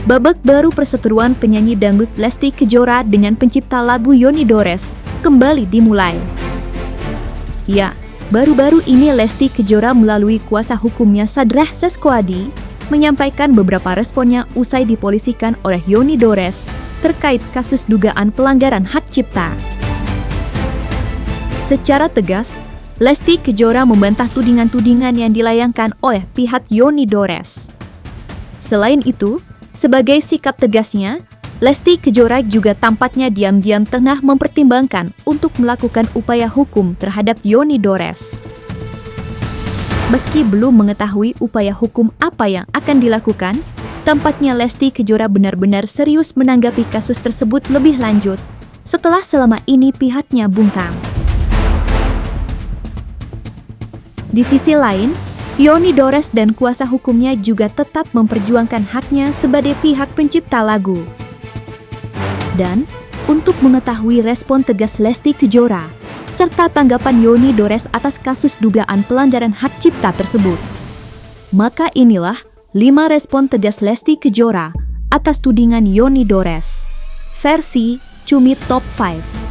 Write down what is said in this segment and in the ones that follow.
babak baru perseteruan penyanyi dangdut Lesti Kejora dengan pencipta lagu Yoni Dores kembali dimulai. Ya, baru-baru ini Lesti Kejora melalui kuasa hukumnya Sadrah Seskoadi menyampaikan beberapa responnya usai dipolisikan oleh Yoni Dores terkait kasus dugaan pelanggaran hak cipta. Secara tegas, Lesti Kejora membantah tudingan-tudingan yang dilayangkan oleh pihak Yoni Dores. Selain itu, sebagai sikap tegasnya, Lesti Kejora juga tampaknya diam-diam tengah mempertimbangkan untuk melakukan upaya hukum terhadap Yoni Dores. Meski belum mengetahui upaya hukum apa yang akan dilakukan, tampaknya Lesti Kejora benar-benar serius menanggapi kasus tersebut lebih lanjut setelah selama ini pihaknya bungkam. Di sisi lain, Yoni Dores dan kuasa hukumnya juga tetap memperjuangkan haknya sebagai pihak pencipta lagu. Dan, untuk mengetahui respon tegas Lesti Kejora, serta tanggapan Yoni Dores atas kasus dugaan pelanggaran hak cipta tersebut, maka inilah 5 respon tegas Lesti Kejora atas tudingan Yoni Dores. Versi Cumi Top 5.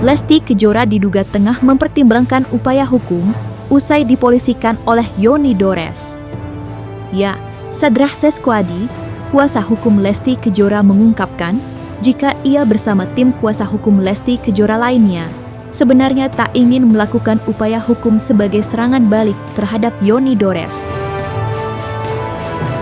Lesti Kejora diduga tengah mempertimbangkan upaya hukum usai dipolisikan oleh Yoni Dores. Ya, Sadrah Seskoadi, kuasa hukum Lesti Kejora mengungkapkan jika ia bersama tim kuasa hukum Lesti Kejora lainnya sebenarnya tak ingin melakukan upaya hukum sebagai serangan balik terhadap Yoni Dores.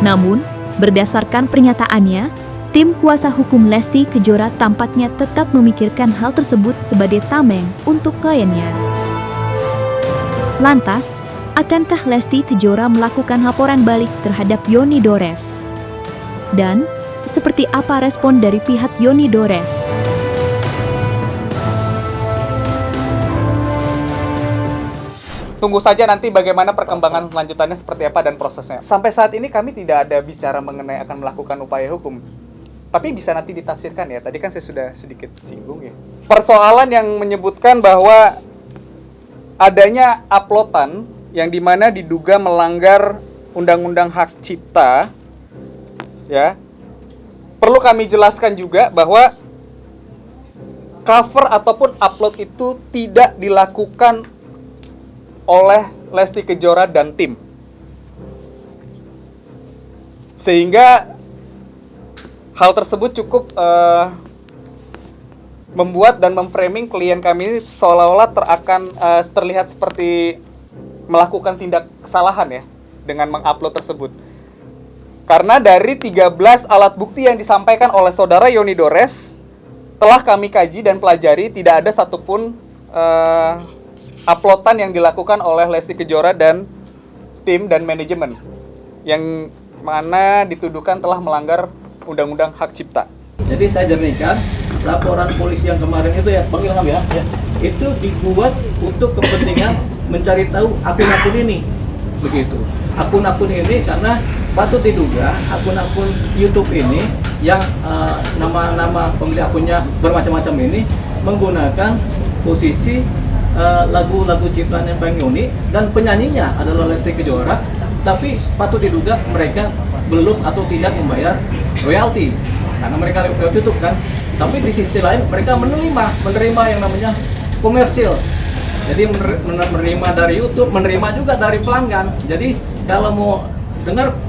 Namun, berdasarkan pernyataannya, tim kuasa hukum Lesti Kejora tampaknya tetap memikirkan hal tersebut sebagai tameng untuk kliennya. Lantas, akankah Lesti Kejora melakukan laporan balik terhadap Yoni Dores? Dan, seperti apa respon dari pihak Yoni Dores? Tunggu saja nanti bagaimana perkembangan selanjutannya seperti apa dan prosesnya. Sampai saat ini kami tidak ada bicara mengenai akan melakukan upaya hukum. Tapi bisa nanti ditafsirkan ya, tadi kan saya sudah sedikit singgung ya. Persoalan yang menyebutkan bahwa adanya uploadan yang dimana diduga melanggar undang-undang hak cipta, ya. Perlu kami jelaskan juga bahwa cover ataupun upload itu tidak dilakukan oleh Lesti Kejora dan tim. Sehingga hal tersebut cukup membuat dan memframing klien kami ini seolah-olah terlihat seperti melakukan tindak kesalahan ya dengan mengupload tersebut. Karena dari 13 alat bukti yang disampaikan oleh saudara Yoni Dores telah kami kaji dan pelajari, tidak ada satupun uploadan yang dilakukan oleh Lesti Kejora dan tim dan manajemen yang mana dituduhkan telah melanggar Undang-Undang Hak Cipta. Jadi saya jernihkan, laporan polisi yang kemarin itu ya, Bang Ilham ya, itu dibuat untuk kepentingan mencari tahu akun-akun ini. Begitu. Akun-akun ini karena patut diduga akun-akun YouTube ini yang nama-nama pemilik akunnya bermacam-macam ini menggunakan posisi lagu-lagu ciptaan Bang Yoni dan penyanyinya adalah Lesti Kejora, tapi patut diduga mereka belum atau tidak membayar royalti karena mereka lewat YouTube kan. Tapi di sisi lain mereka menerima yang namanya komersil. Jadi menerima dari YouTube, menerima juga dari pelanggan. Jadi kalau mau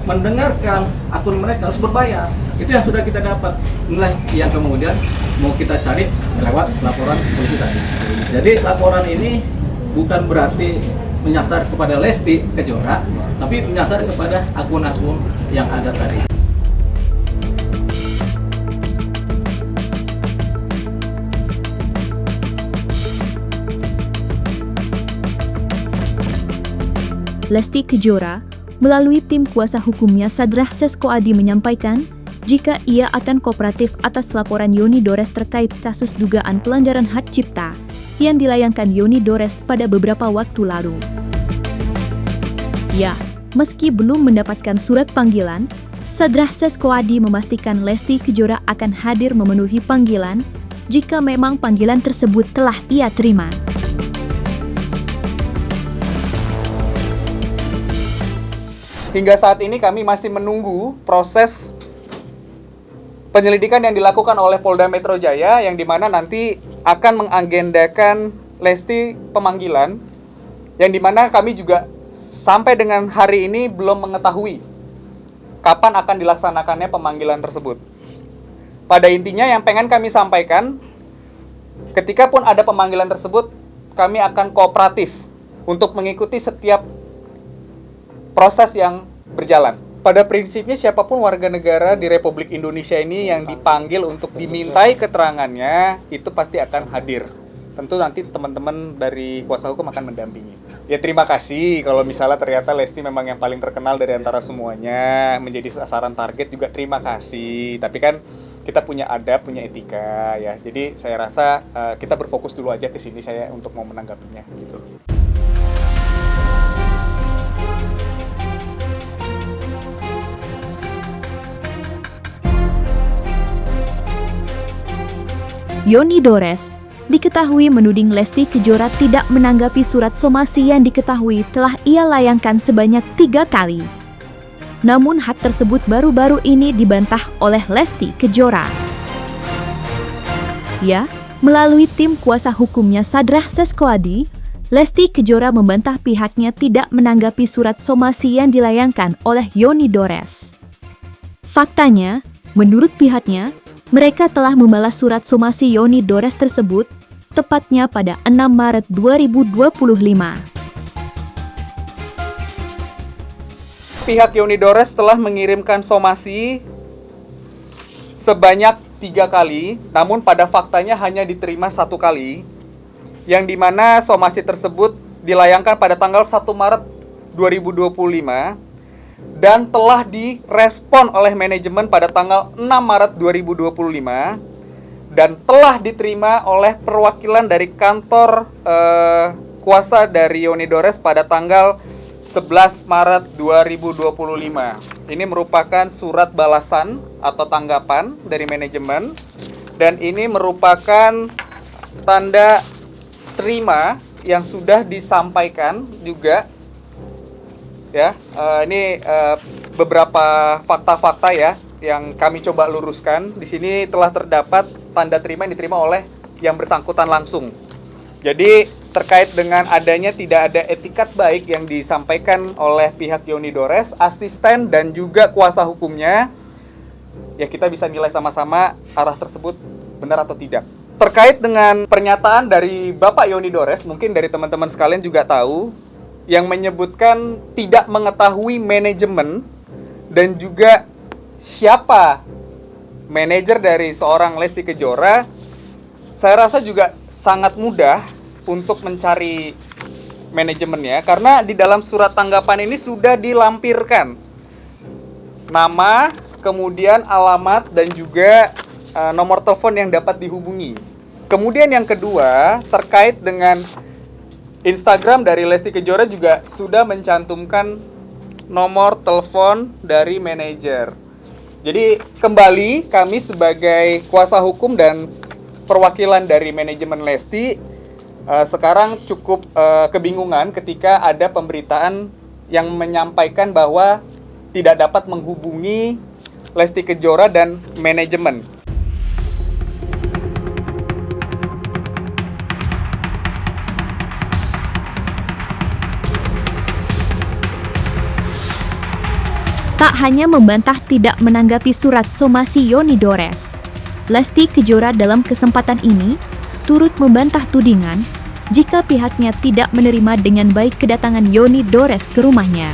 mendengarkan akun mereka harus berbayar. Itu yang sudah kita dapat. Inilah yang kemudian mau kita cari lewat laporan polisi tadi. Jadi laporan ini bukan berarti menyasar kepada Lesti Kejora, tapi menyasar kepada akun-akun yang ada tadi. Lesti Kejora melalui tim kuasa hukumnya Sadrah Seskoadi menyampaikan jika ia akan kooperatif atas laporan Yoni Dores terkait kasus dugaan pelanggaran hak cipta yang dilayangkan Yoni Dores pada beberapa waktu lalu. Ya, meski belum mendapatkan surat panggilan, Sadrah Seskoadi memastikan Lesti Kejora akan hadir memenuhi panggilan jika memang panggilan tersebut telah ia terima. Hingga saat ini kami masih menunggu proses penyelidikan yang dilakukan oleh Polda Metro Jaya, yang dimana nanti akan mengagendakan Lesti pemanggilan, yang dimana kami juga sampai dengan hari ini belum mengetahui kapan akan dilaksanakannya pemanggilan tersebut. Pada intinya yang pengen kami sampaikan, ketika pun ada pemanggilan tersebut, kami akan kooperatif untuk mengikuti setiap proses yang berjalan. Pada prinsipnya siapapun warga negara di Republik Indonesia ini yang dipanggil untuk dimintai keterangannya, itu pasti akan hadir. Tentu nanti teman-teman dari kuasa hukum akan mendampingi. Ya terima kasih kalau misalnya ternyata Lesti memang yang paling terkenal dari antara semuanya, menjadi sasaran target juga terima kasih. Tapi kan kita punya adab, punya etika ya. Jadi saya rasa kita berfokus dulu aja ke sini saya untuk mau menanggapinya gitu. Yoni Dores diketahui menuding Lesti Kejora tidak menanggapi surat somasi yang diketahui telah ia layangkan sebanyak 3 kali. Namun hak tersebut baru-baru ini dibantah oleh Lesti Kejora. Ya, melalui tim kuasa hukumnya Sadrah Seskoadi, Lesti Kejora membantah pihaknya tidak menanggapi surat somasi yang dilayangkan oleh Yoni Dores. Faktanya, menurut pihaknya, mereka telah membalas surat somasi Yoni Dores tersebut tepatnya pada 6 Maret 2025. Pihak Yoni Dores telah mengirimkan somasi sebanyak 3 kali, namun pada faktanya hanya diterima 1 kali, yang dimana somasi tersebut dilayangkan pada tanggal 1 Maret 2025 dan telah direspon oleh manajemen pada tanggal 6 Maret 2025 dan telah diterima oleh perwakilan dari kantor kuasa dari Yoni Dores pada tanggal 11 Maret 2025. Ini merupakan surat balasan atau tanggapan dari manajemen, dan ini merupakan tanda terima yang sudah disampaikan juga. Ya, ini beberapa fakta-fakta ya yang kami coba luruskan. Di sini telah terdapat tanda terima yang diterima oleh yang bersangkutan langsung. Jadi terkait dengan adanya tidak ada etikat baik yang disampaikan oleh pihak Yoni Dores, asisten dan juga kuasa hukumnya, ya kita bisa nilai sama-sama arah tersebut benar atau tidak. Terkait dengan pernyataan dari Bapak Yoni Dores, mungkin dari teman-teman sekalian juga tahu, yang menyebutkan tidak mengetahui manajemen dan juga siapa manajer dari seorang Lesti Kejora, saya rasa juga sangat mudah untuk mencari manajemennya, karena di dalam surat tanggapan ini sudah dilampirkan nama, kemudian alamat, dan juga nomor telepon yang dapat dihubungi. Kemudian yang kedua, terkait dengan Instagram dari Lesti Kejora juga sudah mencantumkan nomor telepon dari manajer. Jadi kembali kami sebagai kuasa hukum dan perwakilan dari manajemen Lesti sekarang cukup kebingungan ketika ada pemberitaan yang menyampaikan bahwa tidak dapat menghubungi Lesti Kejora dan manajemen. Tak hanya membantah tidak menanggapi surat somasi Yoni Dores, Lesti Kejora dalam kesempatan ini turut membantah tudingan jika pihaknya tidak menerima dengan baik kedatangan Yoni Dores ke rumahnya.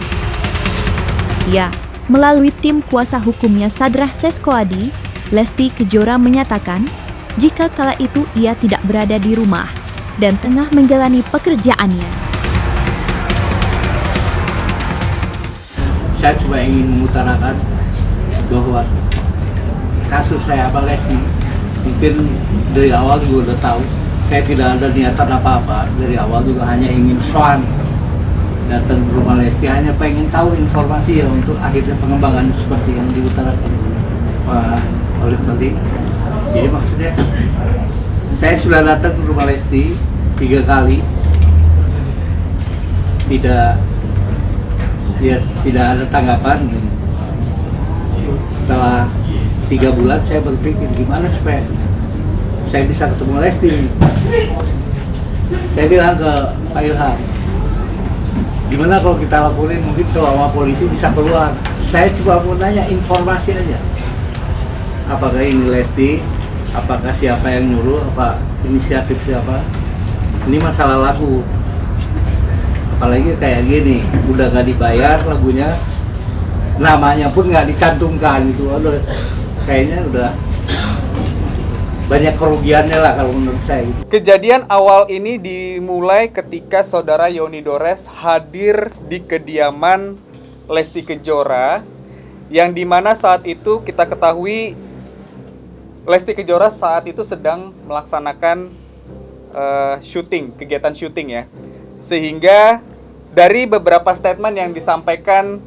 Ya, melalui tim kuasa hukumnya Sadrah Seskoadi, Lesti Kejora menyatakan jika kala itu ia tidak berada di rumah dan tengah menjalani pekerjaannya. Saya cuma ingin mengutarakan bahwa kasus saya Abang Lesti, mungkin dari awal juga udah tahu saya tidak ada niatan apa-apa, dari awal juga hanya ingin soan datang ke rumah Lesti hanya pengen tahu informasi ya untuk akhirnya pengembangan seperti yang diutarakan Pak Olive tadi. Jadi maksudnya saya sudah datang ke rumah Lesti 3 kali, tidak ada tanggapan. Setelah 3 bulan saya berpikir gimana supaya saya bisa ketemu Lesti. Saya bilang ke Pak Ilham, gimana kalau kita laporin, mungkin kalau sama polisi bisa keluar. Saya cuma mau nanya informasi aja. Apakah ini Lesti? Apakah siapa yang nyuruh? Apa inisiatif siapa? Ini masalah lagu. Apalagi kayak gini, udah gak dibayar lagunya, namanya pun nggak dicantumkan gitu. Aduh, kayaknya udah banyak kerugiannya lah kalau menurut saya. Kejadian awal ini dimulai ketika saudara Yoni Dores hadir di kediaman Lesti Kejora, yang dimana saat itu kita ketahui Lesti Kejora saat itu sedang melaksanakan kegiatan syuting ya. Sehingga dari beberapa statement yang disampaikan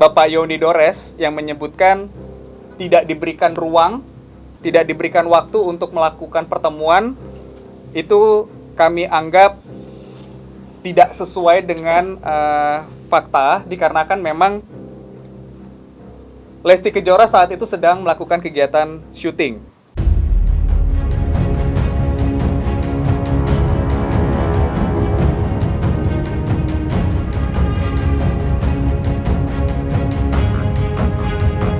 Bapak Yoni Dores yang menyebutkan tidak diberikan ruang, tidak diberikan waktu untuk melakukan pertemuan, itu kami anggap tidak sesuai dengan fakta, dikarenakan memang Lesti Kejora saat itu sedang melakukan kegiatan syuting.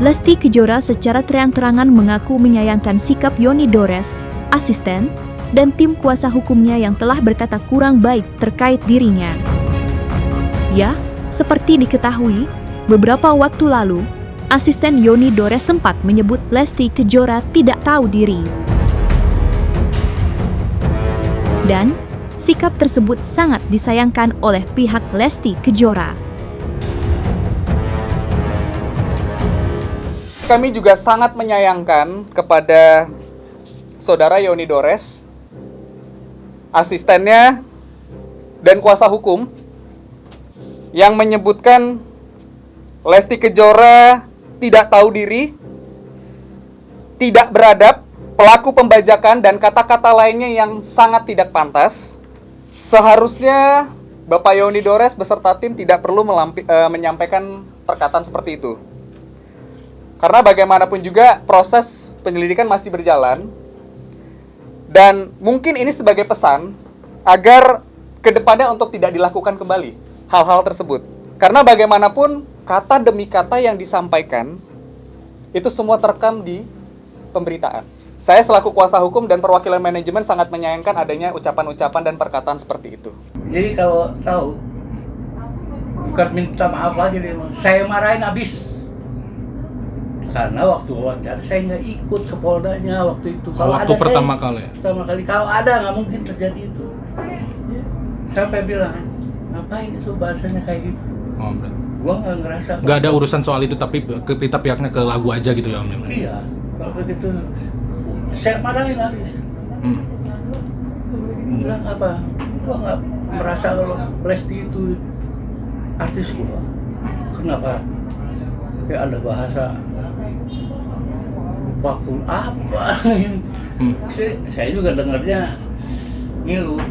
Lesti Kejora secara terang-terangan mengaku menyayangkan sikap Yoni Dores, asisten, dan tim kuasa hukumnya yang telah berkata kurang baik terkait dirinya. Ya, seperti diketahui, beberapa waktu lalu, asisten Yoni Dores sempat menyebut Lesti Kejora tidak tahu diri. Dan, sikap tersebut sangat disayangkan oleh pihak Lesti Kejora. Kami juga sangat menyayangkan kepada saudara Yoni Dores, asistennya, dan kuasa hukum yang menyebutkan Lesti Kejora tidak tahu diri, tidak beradab, pelaku pembajakan, dan kata-kata lainnya yang sangat tidak pantas. Seharusnya Bapak Yoni Dores beserta tim tidak perlu menyampaikan perkataan seperti itu. Karena bagaimanapun juga proses penyelidikan masih berjalan, dan mungkin ini sebagai pesan agar kedepannya untuk tidak dilakukan kembali hal-hal tersebut. Karena bagaimanapun kata demi kata yang disampaikan itu semua terekam di pemberitaan. Saya selaku kuasa hukum dan perwakilan manajemen sangat menyayangkan adanya ucapan-ucapan dan perkataan seperti itu. Jadi kalau tahu, bukan minta maaf lagi, saya marahin habis. Karena waktu wawancara saya nggak ikut ke Poldanya waktu itu. Kalau waktu ada pertama saya, kali. Pertama kali. Kalau ada nggak mungkin terjadi itu. Sampai bilang, ngapain itu bahasanya kayak gitu? Oh, berat. Gua nggak ngerasa. Nggak ada urusan soal itu, tapi kita pihaknya ke lagu aja gitu ya Om. Iya, kalau begitu saya marahin habis. Bilang apa? Gua nggak merasa kalau Lesti itu artis gua. Kenapa? Kayak ada bahasa bakul apa? Saya juga dengarnya ngilu.